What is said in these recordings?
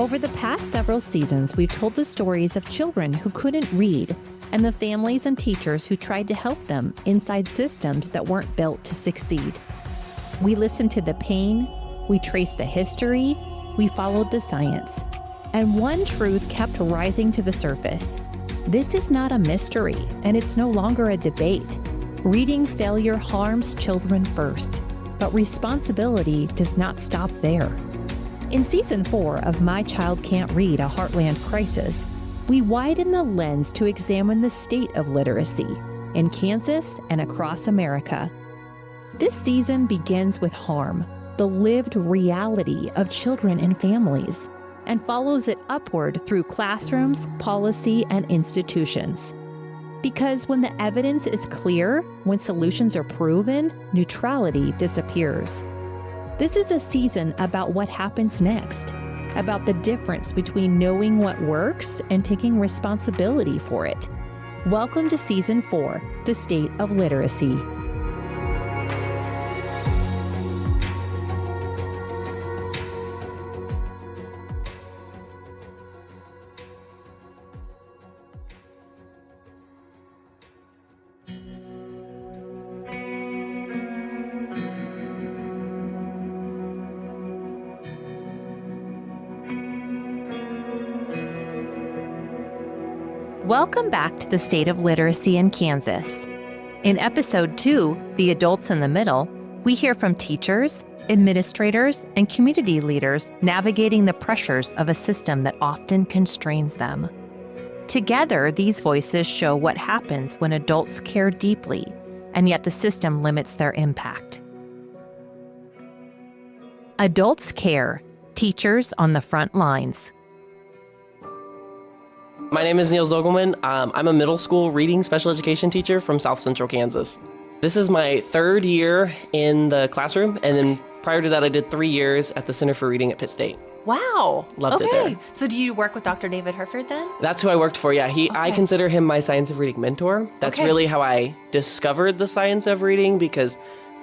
Over the past several seasons, we've told the stories of children who couldn't read and the families and teachers who tried to help them inside systems that weren't built to succeed. We listened to the pain, we traced the history, we followed the science, and one truth kept rising to the surface. This is not a mystery, and it's no longer a debate. Reading failure harms children first, but responsibility does not stop there. In Season 4 of My Child Can't Read, A Heartland Crisis, we widen the lens to examine the state of literacy in Kansas and across America. This season begins with harm, the lived reality of children and families, and follows it upward through classrooms, policy, and institutions. Because when the evidence is clear, when solutions are proven, neutrality disappears. This is a season about what happens next, about the difference between knowing what works and taking responsibility for it. Welcome to Season 4, The State of Literacy. Welcome back to the State of Literacy in Kansas. In Episode 2, The Adults in the Middle, we hear from teachers, administrators, and community leaders navigating the pressures of a system that often constrains them. Together, these voices show what happens when adults care deeply, and yet the system limits their impact. Adults Care, Teachers on the Front Lines. My name is Neal Zoglmann. I'm a middle school reading special education teacher from South Central Kansas. This is my third year in the classroom, and then prior to that, I did 3 years at the Center for Reading at Pitt State. Wow. Loved it there. So do you work with Dr. David Herford then? That's who I worked for, yeah. I consider him my science of reading mentor. That's really how I discovered the science of reading, because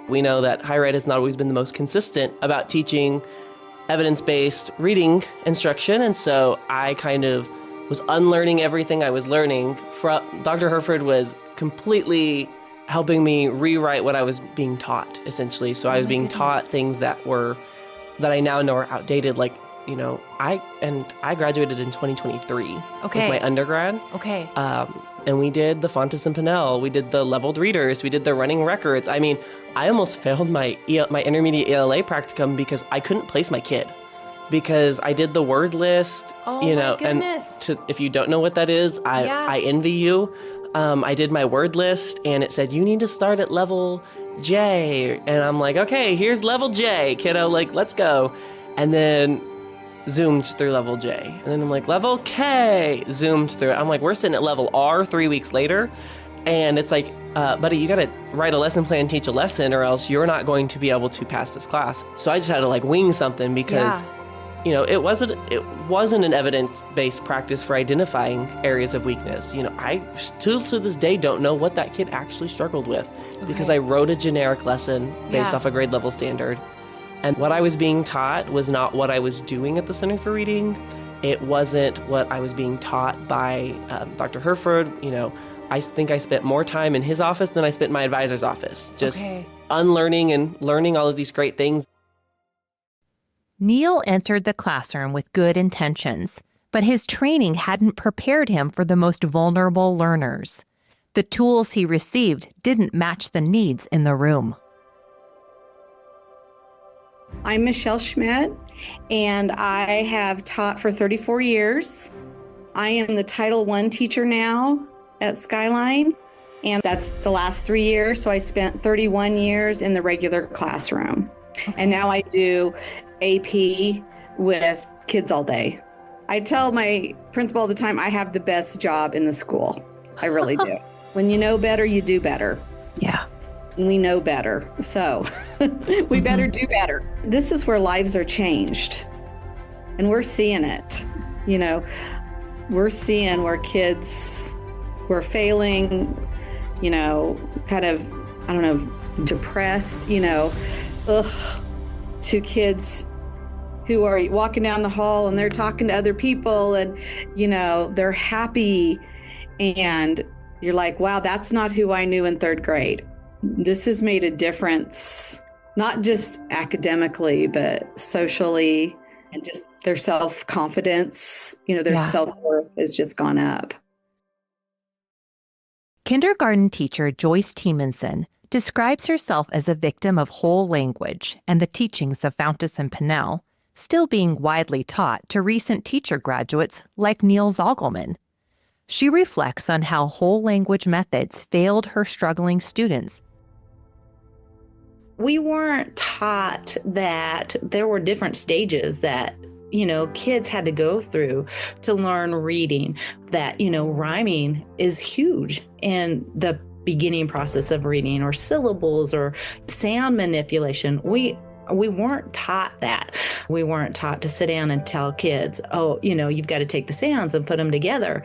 we know that higher ed has not always been the most consistent about teaching evidence-based reading instruction, and so I kind of was unlearning everything I was learning. Dr. Herford was completely helping me rewrite what I was being taught, essentially. So I was being taught things that I now know are outdated. Like, you know, I graduated in 2023 with my undergrad. Okay. And we did the Fontes and Pinnell. We did the leveled readers. We did the running records. I mean, I almost failed my intermediate ELA practicum because I couldn't place my kid. Because I did the word list, and if you don't know what that is, I envy you. I did my word list, and it said, you need to start at level J. And I'm like, okay, here's level J, kiddo, like, let's go. And then zoomed through level J. And then I'm like, level K, zoomed through it. I'm like, we're sitting at level R 3 weeks later. And it's like, buddy, you got to write a lesson plan, teach a lesson, or else you're not going to be able to pass this class. So I just had to wing something because... You know, it wasn't an evidence-based practice for identifying areas of weakness. You know, I still to this day don't know what that kid actually struggled with because I wrote a generic lesson based off a grade level standard. And what I was being taught was not what I was doing at the Center for Reading. It wasn't what I was being taught by Dr. Herford. You know, I think I spent more time in his office than I spent in my advisor's office, just unlearning and learning all of these great things. Neal entered the classroom with good intentions, but his training hadn't prepared him for the most vulnerable learners. The tools he received didn't match the needs in the room. I'm Michelle Schmidt, and I have taught for 34 years. I am the Title I teacher now at Skyline, and that's the last 3 years, so I spent 31 years in the regular classroom. And now I do AP with kids all day. I tell my principal all the time, I have the best job in the school. I really do. When you know better, you do better. Yeah. We know better. So we better do better. This is where lives are changed. And we're seeing it. You know, we're seeing where kids were failing, you know, kind of, I don't know, depressed, you know, to kids who are walking down the hall and they're talking to other people and, they're happy. And you're like, wow, that's not who I knew in third grade. This has made a difference, not just academically, but socially, and just their self-confidence, their self-worth has just gone up. Kindergarten teacher Joyce Tiemanson describes herself as a victim of whole language and the teachings of Fountas and Pinnell, still being widely taught to recent teacher graduates like Neal Zoglmann. She reflects on how whole language methods failed her struggling students. We weren't taught that there were different stages that, kids had to go through to learn reading, that, rhyming is huge in the beginning process of reading, or syllables or sound manipulation. We weren't taught that. We weren't taught to sit down and tell kids, you've got to take the sounds and put them together.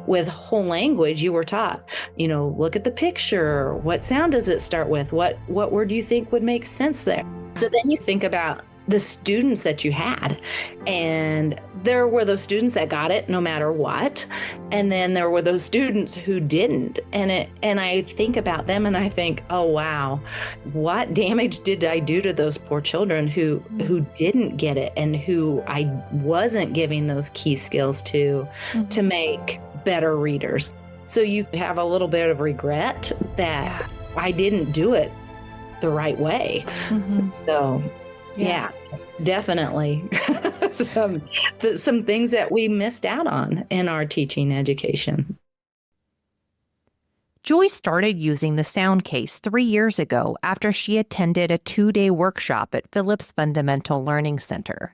With whole language, you were taught, look at the picture. What sound does it start with? What word do you think would make sense there? So then you think about the students that you had, and there were those students that got it no matter what, and then there were those students who didn't. And I think about them and I think, oh wow, what damage did I do to those poor children who didn't get it, and who I wasn't giving those key skills to make better readers. So you have a little bit of regret that I didn't do it the right way. So yeah, definitely some things that we missed out on in our teaching education. Joy started using the sound case 3 years ago after she attended a 2-day workshop at Phillips Fundamental Learning Center.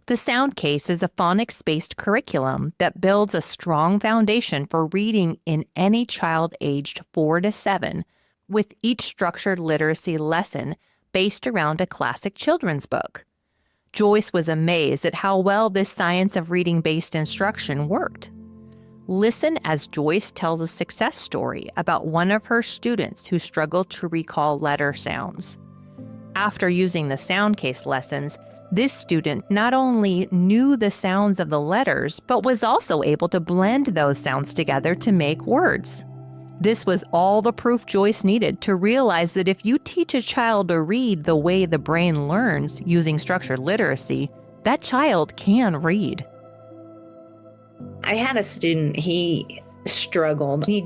The sound case is a phonics-based curriculum that builds a strong foundation for reading in any child aged 4 to 7, with each structured literacy lesson based around a classic children's book. Joyce was amazed at how well this science of reading-based instruction worked. Listen as Joyce tells a success story about one of her students who struggled to recall letter sounds. After using the sound case lessons, this student not only knew the sounds of the letters, but was also able to blend those sounds together to make words. This was all the proof Joyce needed to realize that if you teach a child to read the way the brain learns using structured literacy, that child can read. I had a student, he struggled. He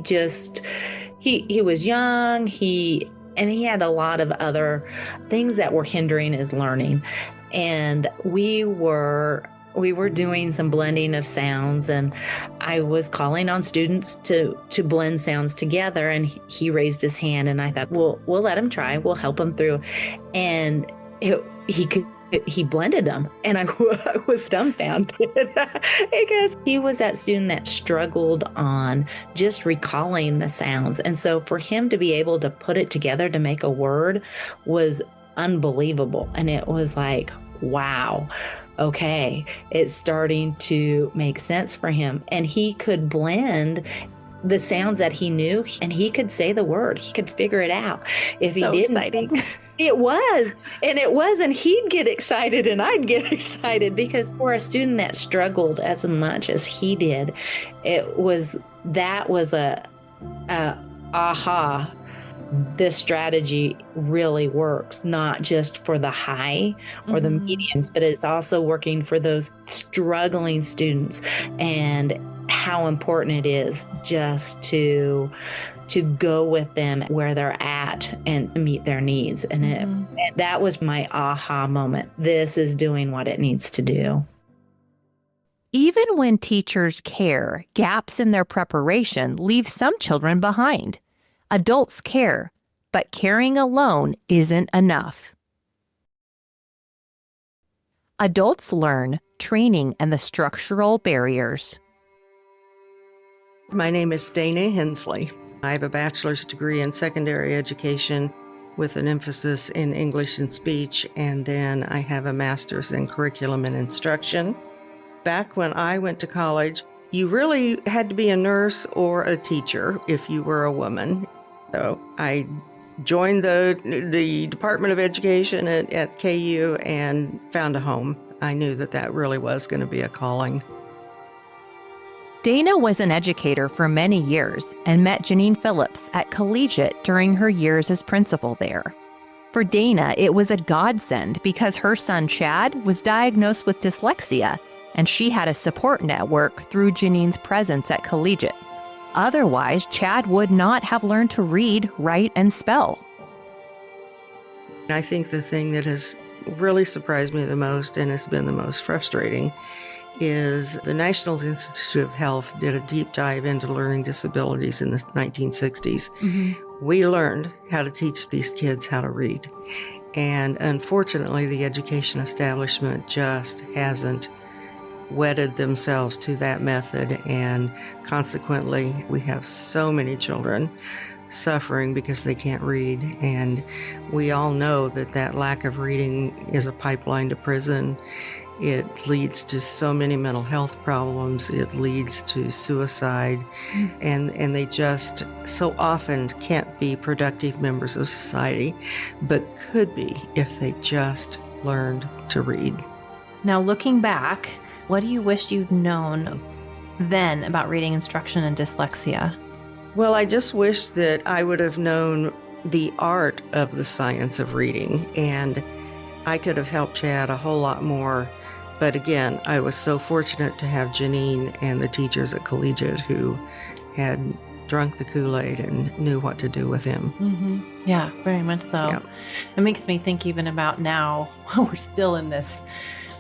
was young, he had a lot of other things that were hindering his learning. And we were doing some blending of sounds, and I was calling on students to blend sounds together, and he raised his hand, and I thought, we'll let him try. We'll help him through. And he blended them, and I was dumbfounded because he was that student that struggled on just recalling the sounds. And so for him to be able to put it together to make a word was unbelievable. And it was like, wow. Okay, it's starting to make sense for him. And he could blend the sounds that he knew, and he could say the word. He could figure it out. If he didn't, exciting. It was. And he'd get excited and I'd get excited, because for a student that struggled as much as he did, that was a aha. This strategy really works, not just for the high or the mediums, but it's also working for those struggling students, and how important it is just to go with them where they're at and meet their needs. And that was my aha moment. This is doing what it needs to do. Even when teachers care, gaps in their preparation leave some children behind. Adults care, but caring alone isn't enough. Adults learn, training, and the structural barriers. My name is Dana Hensley. I have a bachelor's degree in secondary education with an emphasis in English and speech, and then I have a master's in curriculum and instruction. Back when I went to college, you really had to be a nurse or a teacher if you were a woman. So I joined the Department of Education at KU and found a home. I knew that that really was going to be a calling. Dana was an educator for many years and met Janine Phillips at Collegiate during her years as principal there. For Dana, it was a godsend because her son Chad was diagnosed with dyslexia, and she had a support network through Janine's presence at Collegiate. Otherwise, Chad would not have learned to read, write, and spell. I think the thing that has really surprised me the most and has been the most frustrating is the National Institute of Health did a deep dive into learning disabilities in the 1960s. We learned how to teach these kids how to read. And unfortunately, the education establishment just hasn't wedded themselves to that method. And consequently, we have so many children suffering because they can't read. And we all know that that lack of reading is a pipeline to prison. It leads to so many mental health problems. It leads to suicide. And they just so often can't be productive members of society, but could be if they just learned to read. Now, looking back, what do you wish you'd known then about reading instruction and dyslexia? Well, I just wish that I would have known the art of the science of reading, and I could have helped Chad a whole lot more. But again, I was so fortunate to have Janine and the teachers at Collegiate who had drunk the Kool-Aid and knew what to do with him. Yeah, very much so. Yeah. It makes me think even about now, we're still in this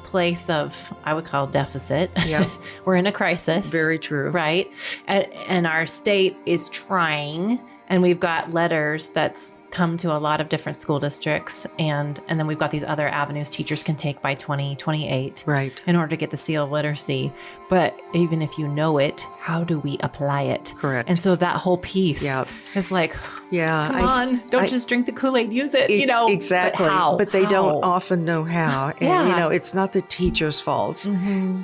place of, I would call deficit. Yeah. We're in a crisis. Very true. Right. And our state is trying, and we've got letters that's come to a lot of different school districts. And then we've got these other avenues teachers can take by 2028 Right. in order to get the seal of literacy. But even if you know it, how do we apply it? Correct. And so that whole piece Yeah. is like, Yeah. come on, don't just drink the Kool-Aid, use it, Exactly. But how? But they How? don't often know how. And, Yeah. it's not the teacher's faults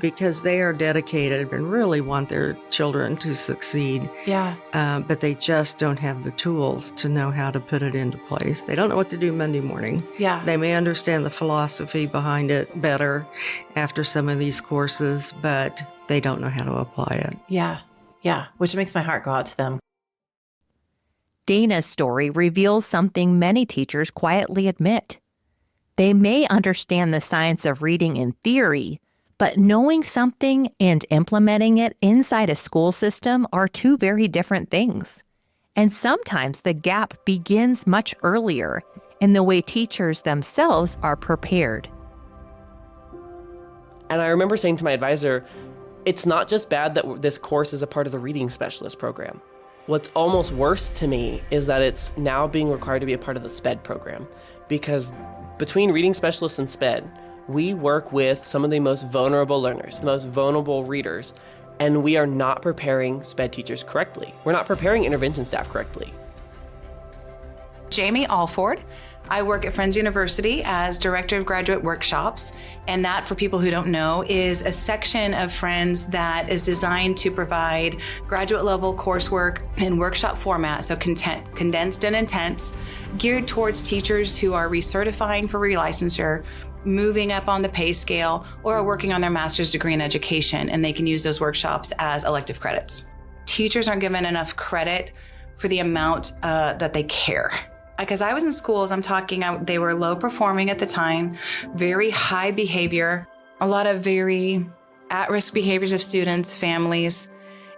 because they are dedicated and really want their children to succeed. Yeah. But they just don't have the tools to know how to put it into place. They don't know what to do Monday morning. Yeah. They may understand the philosophy behind it better after some of these courses, but they don't know how to apply it. Yeah. Yeah. Which makes my heart go out to them. Dana's story reveals something many teachers quietly admit. They may understand the science of reading in theory, but knowing something and implementing it inside a school system are two very different things. And sometimes the gap begins much earlier in the way teachers themselves are prepared. And I remember saying to my advisor, it's not just bad that this course is a part of the reading specialist program. What's almost worse to me is that it's now being required to be a part of the SPED program, because between reading specialists and SPED, we work with some of the most vulnerable learners, the most vulnerable readers, and we are not preparing SPED teachers correctly. We're not preparing intervention staff correctly. Jamie Alford. I work at Friends University as Director of Graduate Workshops, and that, for people who don't know, is a section of Friends that is designed to provide graduate level coursework in workshop format, so condensed and intense, geared towards teachers who are recertifying for relicensure, moving up on the pay scale, or are working on their master's degree in education, and they can use those workshops as elective credits. Teachers aren't given enough credit for the amount that they care. Because I was in schools, they were low performing at the time, very high behavior, a lot of very at-risk behaviors of students, families,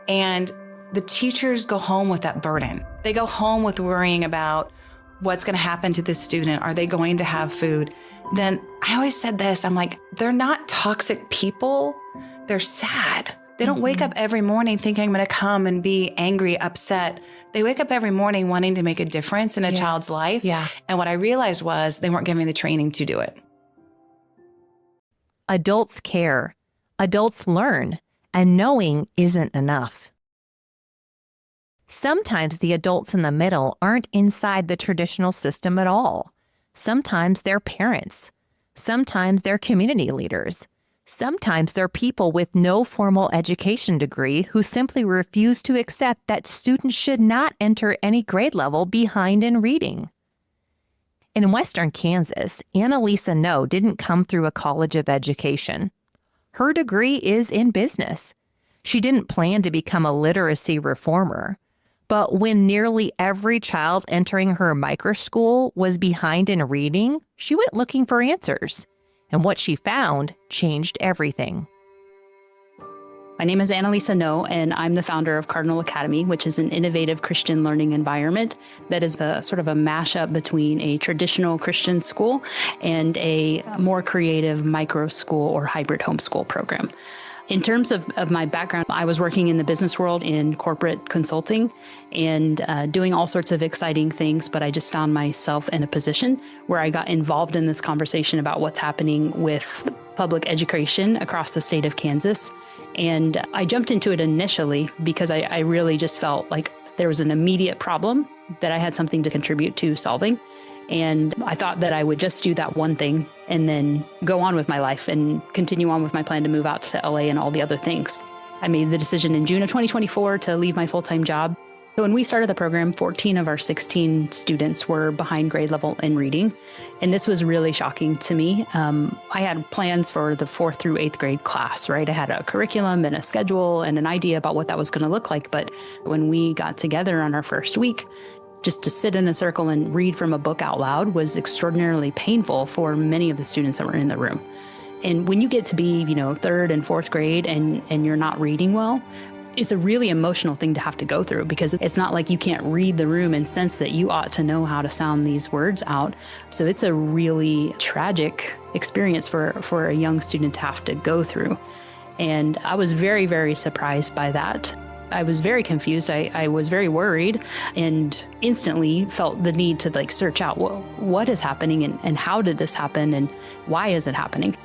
and the teachers go home with that burden. They go home with worrying about what's going to happen to this student. Are they going to have food? Then I always said this, I'm like, they're not toxic people, they're sad. They don't wake up every morning thinking I'm going to come and be angry, upset. They wake up every morning wanting to make a difference in a child's life. Yeah. And what I realized was they weren't giving the training to do it. Adults care, adults learn, and knowing isn't enough. Sometimes the adults in the middle aren't inside the traditional system at all. Sometimes they're parents. Sometimes they're community leaders. Sometimes they're people with no formal education degree who simply refuse to accept that students should not enter any grade level behind in reading. In Western Kansas, Annalisa No didn't come through a college of education. Her degree is in business. She didn't plan to become a literacy reformer. But when nearly every child entering her micro school was behind in reading, she went looking for answers. And what she found changed everything. My name is Annalisa No, and I'm the founder of Cardinal Academy, which is an innovative Christian learning environment that is a sort of a mashup between a traditional Christian school and a more creative micro school or hybrid homeschool program. In terms of my background, I was working in the business world in corporate consulting and doing all sorts of exciting things, but I just found myself in a position where I got involved in this conversation about what's happening with public education across the state of Kansas. And I jumped into it initially because I really just felt like there was an immediate problem that I had something to contribute to solving. And I thought that I would just do that one thing and then go on with my life and continue on with my plan to move out to LA and all the other things. I made the decision in June of 2024 to leave my full-time job. So when we started the program, 14 of our 16 students were behind grade level in reading. And this was really shocking to me. I had plans for the 4th through 8th grade class, right? I had a curriculum and a schedule and an idea about what that was going to look like. But when we got together on our first week, just to sit in a circle and read from a book out loud was extraordinarily painful for many of the students that were in the room. And when you get to be, 3rd and 4th grade and you're not reading well, it's a really emotional thing to have to go through because it's not like you can't read the room and sense that you ought to know how to sound these words out. So it's a really tragic experience for a young student to have to go through. And I was very, very surprised by that. I was very confused. I was very worried and instantly felt the need to search out what is happening and how did this happen and why is it happening?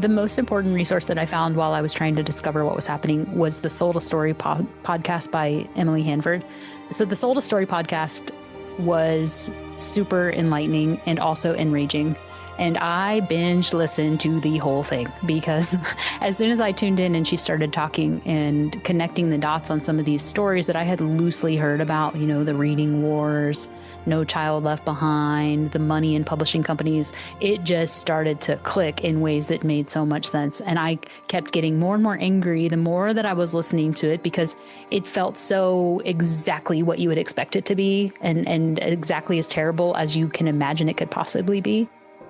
The most important resource that I found while I was trying to discover what was happening was the Soul to Story podcast by Emily Hanford. So the Soul to Story podcast was super enlightening and also enraging. And I binge listened to the whole thing because as soon as I tuned in and she started talking and connecting the dots on some of these stories that I had loosely heard about, the reading wars, No Child Left Behind, the money in publishing companies, it just started to click in ways that made so much sense. And I kept getting more and more angry the more that I was listening to it because it felt so exactly what you would expect it to be and exactly as terrible as you can imagine it could possibly be.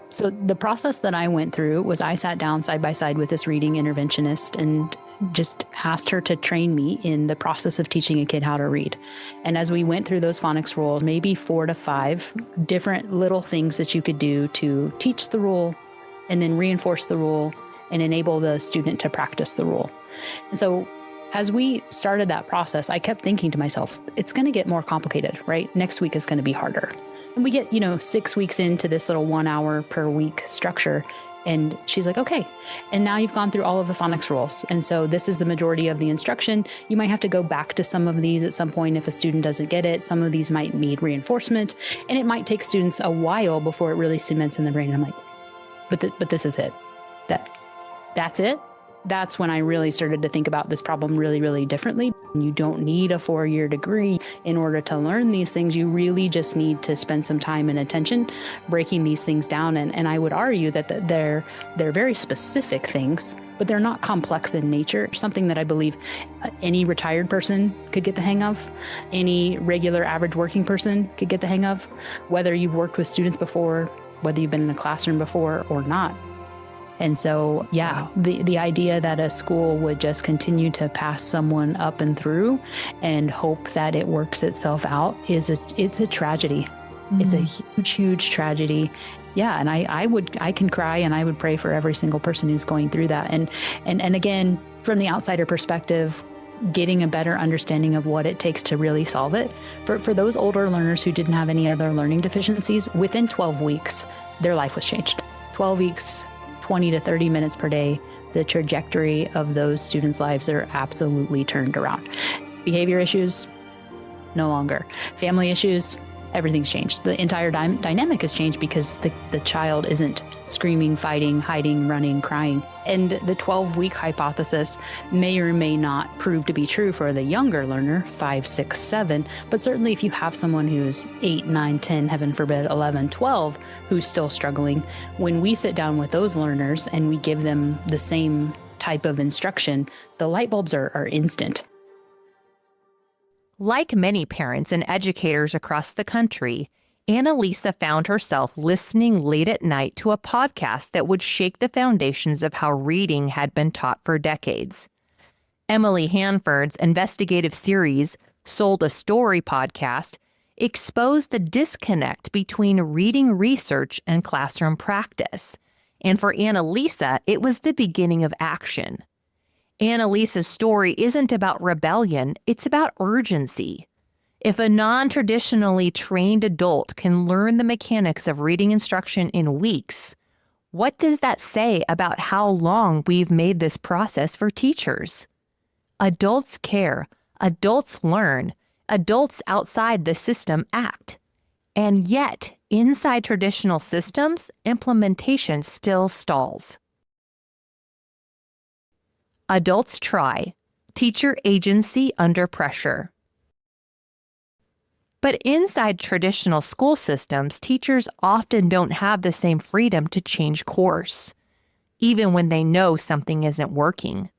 So the process that I went through was I sat down side by side with this reading interventionist and just asked her to train me in the process of teaching a kid how to read. And as we went through those phonics rules, maybe 4 to 5 different little things that you could do to teach the rule and then reinforce the rule and enable the student to practice the rule. And so as we started that process, I kept thinking to myself, it's going to get more complicated, right? Next week is going to be harder. And we get, 6 weeks into this little 1 hour per week structure. And she's like, okay, and now you've gone through all of the phonics rules. And so this is the majority of the instruction. You might have to go back to some of these at some point if a student doesn't get it. Some of these might need reinforcement. And it might take students a while before it really cements in the brain. I'm like, but this is it. That's it. That's when I really started to think about this problem really, really differently. You don't need a 4-year degree in order to learn these things. You really just need to spend some time and attention breaking these things down. And I would argue that they're very specific things, but they're not complex in nature. Something that I believe any retired person could get the hang of, any regular average working person could get the hang of, whether you've worked with students before, whether you've been in a classroom before or not. And so, the idea that a school would just continue to pass someone up and through and hope that it works itself out it's a tragedy. Mm-hmm. It's a huge, huge tragedy. Yeah. And I can cry and I would pray for every single person who's going through that. And again, from the outsider perspective, getting a better understanding of what it takes to really solve it. For those older learners who didn't have any other learning deficiencies, within 12 weeks, their life was changed. 12 weeks, 20 to 30 minutes per day, the trajectory of those students' lives are absolutely turned around. Behavior issues, no longer. Family issues, everything's changed. The entire dynamic has changed because the child isn't screaming, fighting, hiding, running, crying. And the 12-week hypothesis may or may not prove to be true for the younger learner, 5, 6, 7. But certainly if you have someone who's 8, 9, 10, heaven forbid, 11, 12, who's still struggling, when we sit down with those learners and we give them the same type of instruction, the light bulbs are instant. Like many parents and educators across the country, Annalisa found herself listening late at night to a podcast that would shake the foundations of how reading had been taught for decades. Emily Hanford's investigative series, Sold a Story podcast, exposed the disconnect between reading research and classroom practice. And for Annalisa, it was the beginning of action. Annalisa's story isn't about rebellion, it's about urgency. If a non-traditionally trained adult can learn the mechanics of reading instruction in weeks, what does that say about how long we've made this process for teachers? Adults care, adults learn, adults outside the system act. And yet, inside traditional systems, implementation still stalls. Adults try, teacher agency under pressure. But inside traditional school systems, teachers often don't have the same freedom to change course, even when they know something isn't working.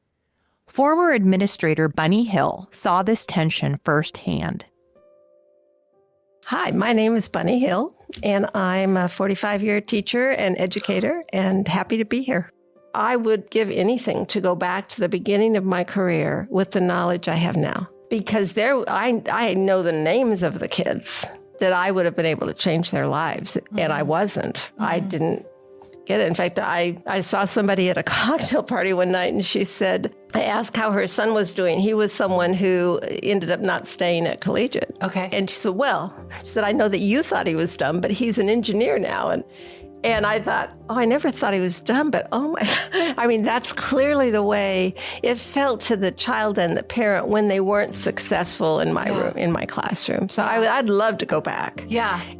Former administrator Bunny Hill saw this tension firsthand. Hi, my name is Bunny Hill, and I'm a 45-year teacher and educator, and happy to be here. I would give anything to go back to the beginning of my career with the knowledge I have now. Because I know the names of the kids that I would have been able to change their lives, and I wasn't. Mm-hmm. I didn't get it. In fact, I saw somebody at a cocktail party one night, and she said, I asked how her son was doing. He was someone who ended up not staying at collegiate. Okay. And she said, I know that you thought he was dumb, but he's an engineer now. And I thought, I never thought he was dumb, but that's clearly the way it felt to the child and the parent when they weren't successful in my room, in my classroom. So I'd love to go back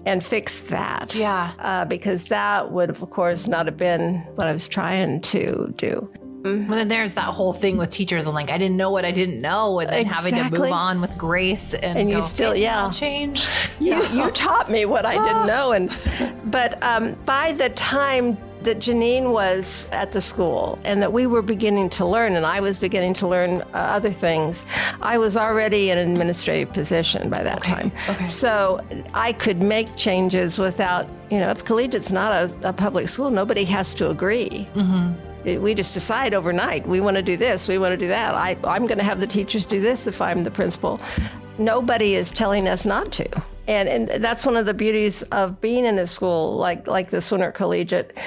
and fix that. Yeah. Because that would, of course, not have been what I was trying to do. Well, then there's that whole thing with teachers and I didn't know what I didn't know, and then having to move on with grace and you still change. You taught me what I didn't know, but by the time that Janine was at the school and that we were beginning to learn, and I was beginning to learn other things, I was already in an administrative position by that time. Okay. So I could make changes without, if collegiate's not a public school, nobody has to agree. Mm-hmm. We just decide overnight, we want to do this, we want to do that. I'm going to have the teachers do this if I'm the principal. Nobody is telling us not to. And that's one of the beauties of being in a school like this one or collegiate.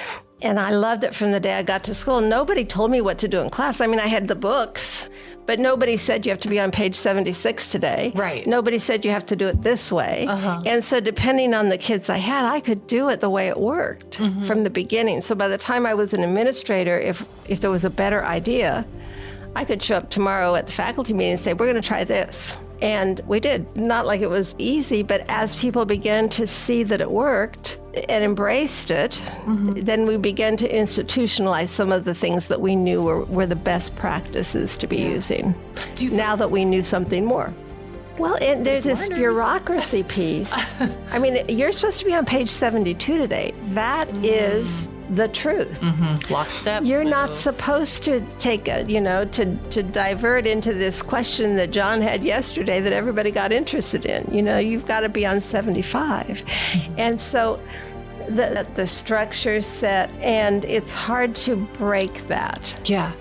And I loved it from the day I got to school. Nobody told me what to do in class. I had the books, but nobody said you have to be on page 76 today. Right. Nobody said you have to do it this way. Uh-huh. And so depending on the kids I had, I could do it the way it worked from the beginning. So by the time I was an administrator, if there was a better idea, I could show up tomorrow at the faculty meeting and say, we're going to try this. And we did. Not like it was easy, but as people began to see that it worked and embraced it, then we began to institutionalize some of the things that we knew were the best practices to be using, now that we knew something more. Well, there's this bureaucracy piece. You're supposed to be on page 72 today. That is the truth. Lockstep. You're not supposed to take to divert into this question that John had yesterday that everybody got interested in. You've got to be on 75. And so the structure's set, and it's hard to break that. Yeah.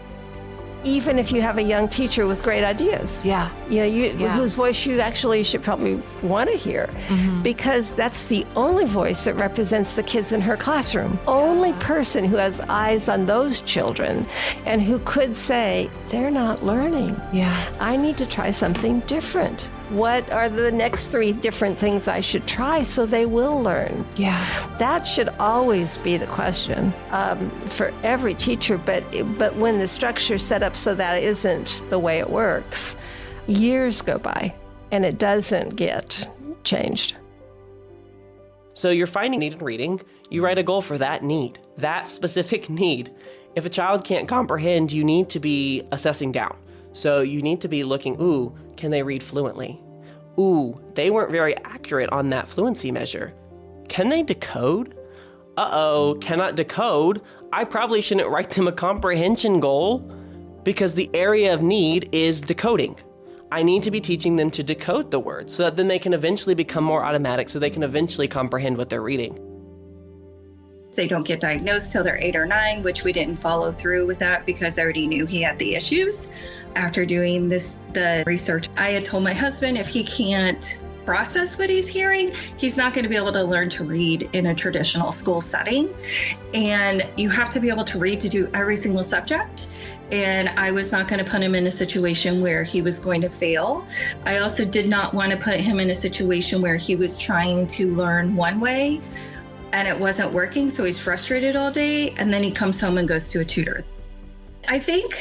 Even if you have a young teacher with great ideas. Yeah. Whose voice you actually should probably want to hear, because that's the only voice that represents the kids in her classroom. Only person who has eyes on those children and who could say, they're not learning. Yeah. I need to try something different. What are the next 3 different things I should try so they will learn? Yeah. That should always be the question for every teacher, but when the structure's set up so that isn't the way it works, years go by and it doesn't get changed. So you're finding need in reading, you write a goal for that need, that specific need. If a child can't comprehend, you need to be assessing down. So you need to be looking, ooh, can they read fluently? Ooh, they weren't very accurate on that fluency measure. Can they decode? Uh-oh, cannot decode. I probably shouldn't write them a comprehension goal because the area of need is decoding. I need to be teaching them to decode the words so that then they can eventually become more automatic, so they can eventually comprehend what they're reading. They don't get diagnosed till they're 8 or 9, which we didn't follow through with that because I already knew he had the issues. After doing the research, I had told my husband if he can't process what he's hearing, he's not going to be able to learn to read in a traditional school setting. And you have to be able to read to do every single subject. And I was not going to put him in a situation where he was going to fail. I also did not want to put him in a situation where he was trying to learn one way and it wasn't working. So he's frustrated all day. And then he comes home and goes to a tutor. I think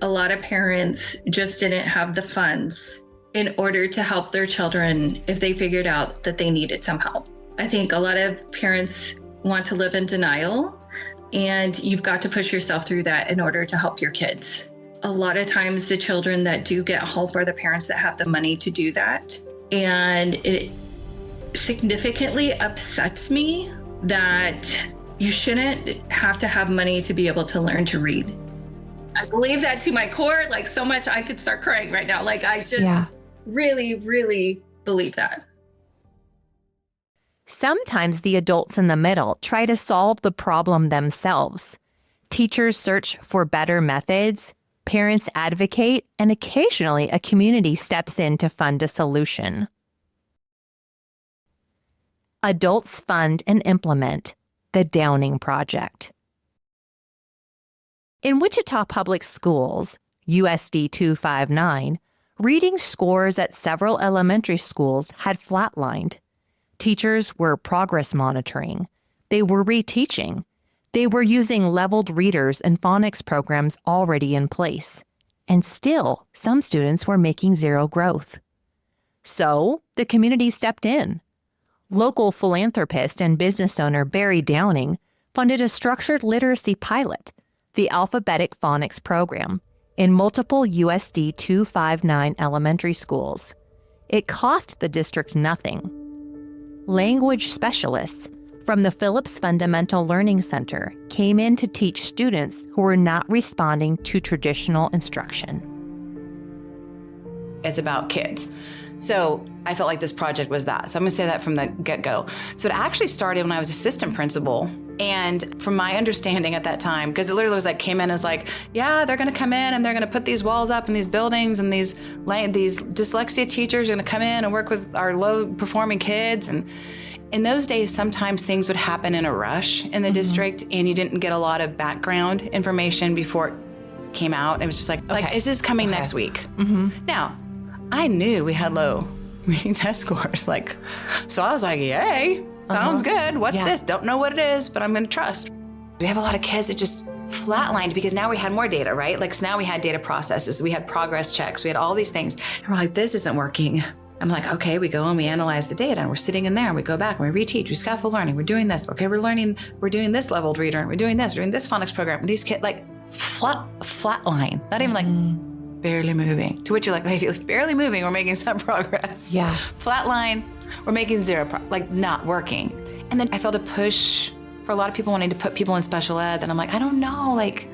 a lot of parents just didn't have the funds in order to help their children if they figured out that they needed some help. I think a lot of parents want to live in denial, and you've got to push yourself through that in order to help your kids. A lot of times the children that do get help are the parents that have the money to do that. And it significantly upsets me that you shouldn't have to have money to be able to learn to read. I believe that to my core, like so much I could start crying right now. Like I just really, really believe that. Sometimes the adults in the middle try to solve the problem themselves. Teachers search for better methods, parents advocate, and occasionally a community steps in to fund a solution. Adults fund and implement the Downing Project. In Wichita Public Schools, USD 259, reading scores at several elementary schools had flatlined. Teachers were progress monitoring. They were reteaching. They were using leveled readers and phonics programs already in place. And still, some students were making zero growth. So, the community stepped in. Local philanthropist and business owner Barry Downing funded a structured literacy pilot, the Alphabetic Phonics Program, in multiple USD 259 elementary schools. It cost the district nothing. Language specialists from the Phillips Fundamental Learning Center came in to teach students who were not responding to traditional instruction. It's about kids. So I felt like this project was that. So I'm gonna say that from the get-go. So it actually started when I was assistant principal. And from my understanding at that time, because it literally was like, came in as like, yeah, they're gonna come in and they're gonna put these walls up in these buildings, and these dyslexia teachers are gonna come in and work with our low performing kids. And in those days, sometimes things would happen in a rush in the district, and you didn't get a lot of background information before it came out. It was just like, is this coming next week? Now, I knew we had low reading test scores. So I was like, yay, sounds good. What's this? Don't know what it is, but I'm going to trust. We have a lot of kids that just flatlined because now we had more data, right? So now we had data processes, we had progress checks, we had all these things. And we're like, this isn't working. I'm like, okay, we go and we analyze the data, and we're sitting in there and we go back and we reteach, we scaffold learning, we're doing this. Okay, we're doing this leveled reader, and we're doing this phonics program. And these kids flatline, not even barely moving. To which you're like, hey, if you're barely moving, we're making some progress. Yeah. Flatline, we're making zero, not working. And then I felt a push for a lot of people wanting to put people in special ed. And I'm like, I don't know. I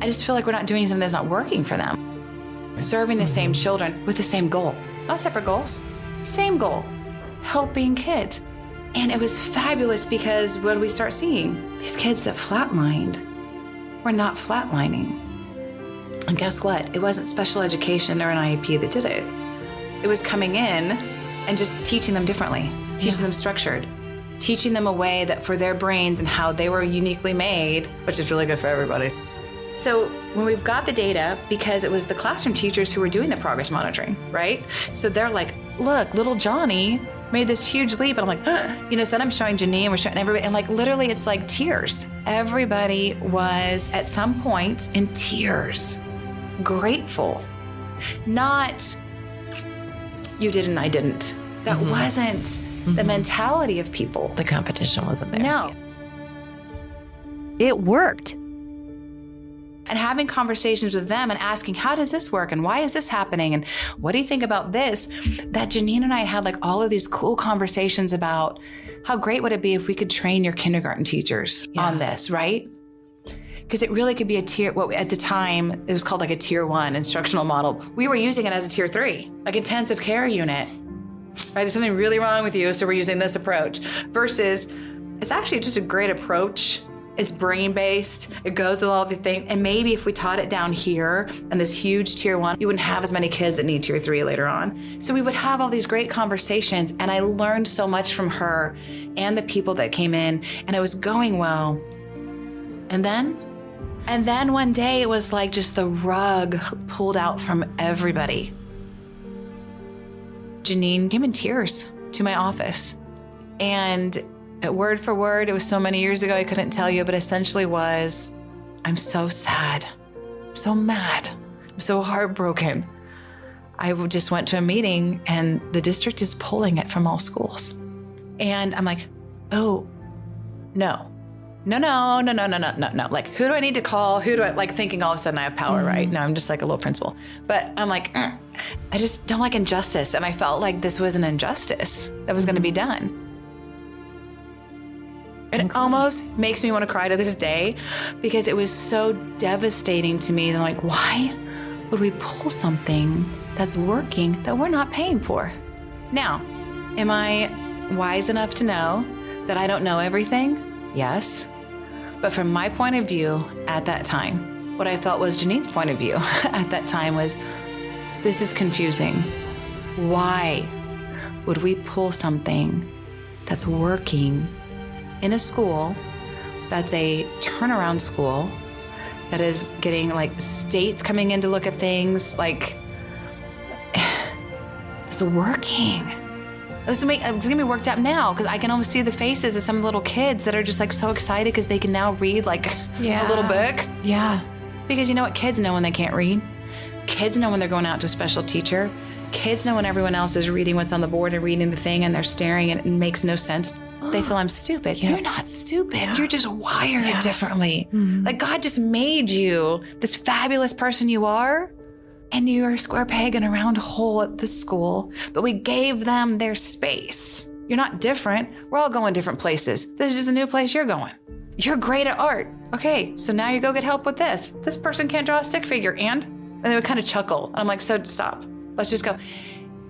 just feel like we're not doing something that's not working for them. Serving the same children with the same goal, not separate goals, same goal, helping kids. And it was fabulous because what did we start seeing? These kids that flatlined were not flatlining. And guess what? It wasn't special education or an IEP that did it. It was coming in and just teaching them differently, teaching them structured, teaching them a way that for their brains and how they were uniquely made, which is really good for everybody. So when we've got the data, because it was the classroom teachers who were doing the progress monitoring, right? So they're like, look, little Johnny made this huge leap. And I'm like, so then I'm showing Janine, we're showing everybody, and literally it's like tears. Everybody was at some point in tears. Grateful, not you did and I didn't. That wasn't the mentality of people. The competition wasn't there. No. It worked. And having conversations with them and asking, how does this work? And why is this happening? And what do you think about this? That Janine and I had like all of these cool conversations about how great would it be if we could train your kindergarten teachers on this, right? Because it really could be a tier, at the time, it was called like a tier 1 instructional model. We were using it as a tier 3, like intensive care unit. Right, there's something really wrong with you, so we're using this approach. Versus, it's actually just a great approach. It's brain-based. It goes with all the things. And maybe if we taught it down here in this huge tier 1, you wouldn't have as many kids that need tier 3 later on. So we would have all these great conversations. And I learned so much from her and the people that came in, and it was going well. And then one day it was like just the rug pulled out from everybody. Janine came in tears to my office. And word for word, it was so many years ago, I couldn't tell you, but essentially was, I'm so sad, I'm so mad, I'm so heartbroken. I just went to a meeting and the district is pulling it from all schools. And I'm like, oh, no. Like, who do I need to call? Who do I, like, thinking all of a sudden I have power, right? No, I'm just like a little principal. But I'm like, I just don't like injustice. And I felt like this was an injustice that was going to be done. It almost makes me want to cry to this day because it was so devastating to me. And like, why would we pull something that's working that we're not paying for? Now, am I wise enough to know that I don't know everything? Yes. But from my point of view at that time, what I felt was Janine's point of view at that time was, this is confusing. Why would we pull something that's working in a school that's a turnaround school that is getting like states coming in to look at things like it's working? It's gonna be worked up now because I can almost see the faces of some little kids that are just like so excited because they can now read like a little book. Yeah. Because you know what kids know when they can't read? Kids know when they're going out to a special teacher. Kids know when everyone else is reading what's on the board and reading the thing and they're staring and it makes no sense. They feel I'm stupid. You're not stupid. You're just wired differently. Like God just made you this fabulous person you are. And you're a square peg in a round hole at the school, but we gave them their space. You're not different. We're all going different places. This is just the new place you're going. You're great at art. Okay, so now you go get help with this. This person can't draw a stick figure, and they would kind of chuckle. And I'm like, so stop. Let's just go.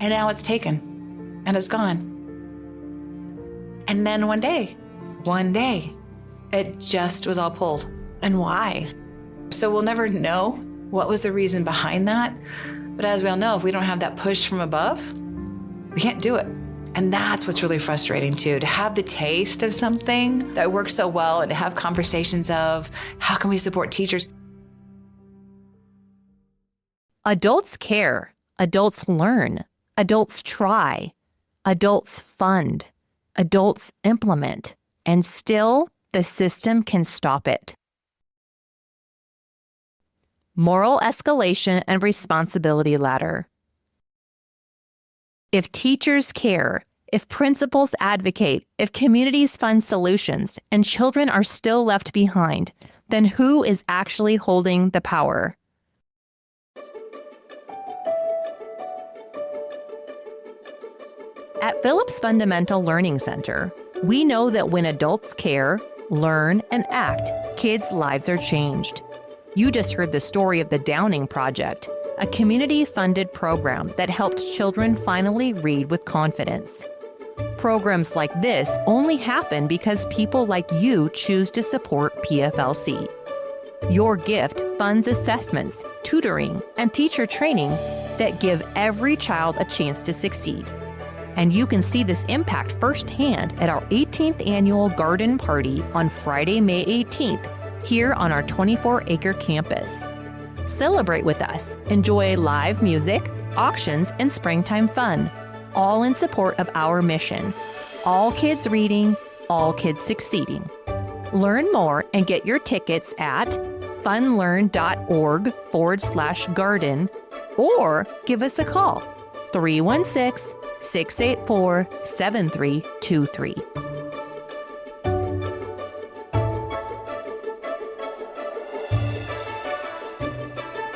And now it's taken, and it's gone. And then one day, it just was all pulled. And why? So we'll never know what was the reason behind that? But as we all know, if we don't have that push from above, we can't do it. And that's what's really frustrating too, to have the taste of something that works so well and to have conversations of how can we support teachers? Adults care. Adults learn. Adults try. Adults fund. Adults implement. And still, the system can stop it. Moral escalation and responsibility ladder. If teachers care, if principals advocate, if communities fund solutions, and children are still left behind, then who is actually holding the power? At Phillips Fundamental Learning Center, we know that when adults care, learn, and act, kids' lives are changed. You just heard the story of the Downing Project, a community-funded program that helped children finally read with confidence. Programs like this only happen because people like you choose to support PFLC. Your gift funds assessments, tutoring, and teacher training that give every child a chance to succeed. And you can see this impact firsthand at our 18th annual garden party on Friday, May 18th, here on our 24-acre campus. Celebrate with us. Enjoy live music, auctions, and springtime fun, all in support of our mission. All kids reading, all kids succeeding. Learn more and get your tickets at funlearn.org/garden or give us a call, 316-684-7323.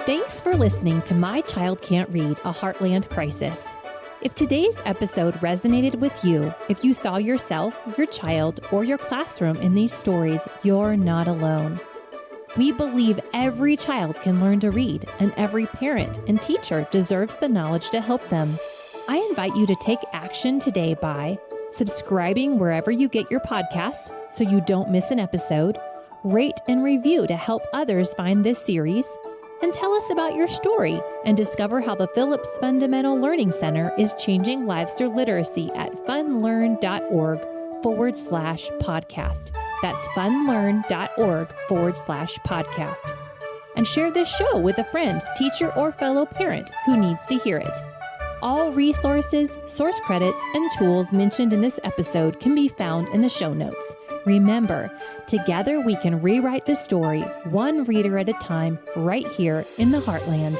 Thanks for listening to My Child Can't Read, a Heartland Crisis. If today's episode resonated with you, if you saw yourself, your child, or your classroom in these stories, you're not alone. We believe every child can learn to read, and every parent and teacher deserves the knowledge to help them. I invite you to take action today by subscribing wherever you get your podcasts so you don't miss an episode, rate and review to help others find this series, and tell us about your story and discover how the Phillips Fundamental Learning Center is changing lives through literacy at funlearn.org/podcast. That's funlearn.org/podcast. And share this show with a friend, teacher, or fellow parent who needs to hear it. All resources, source credits, and tools mentioned in this episode can be found in the show notes. Remember, together we can rewrite the story, one reader at a time, right here in the Heartland.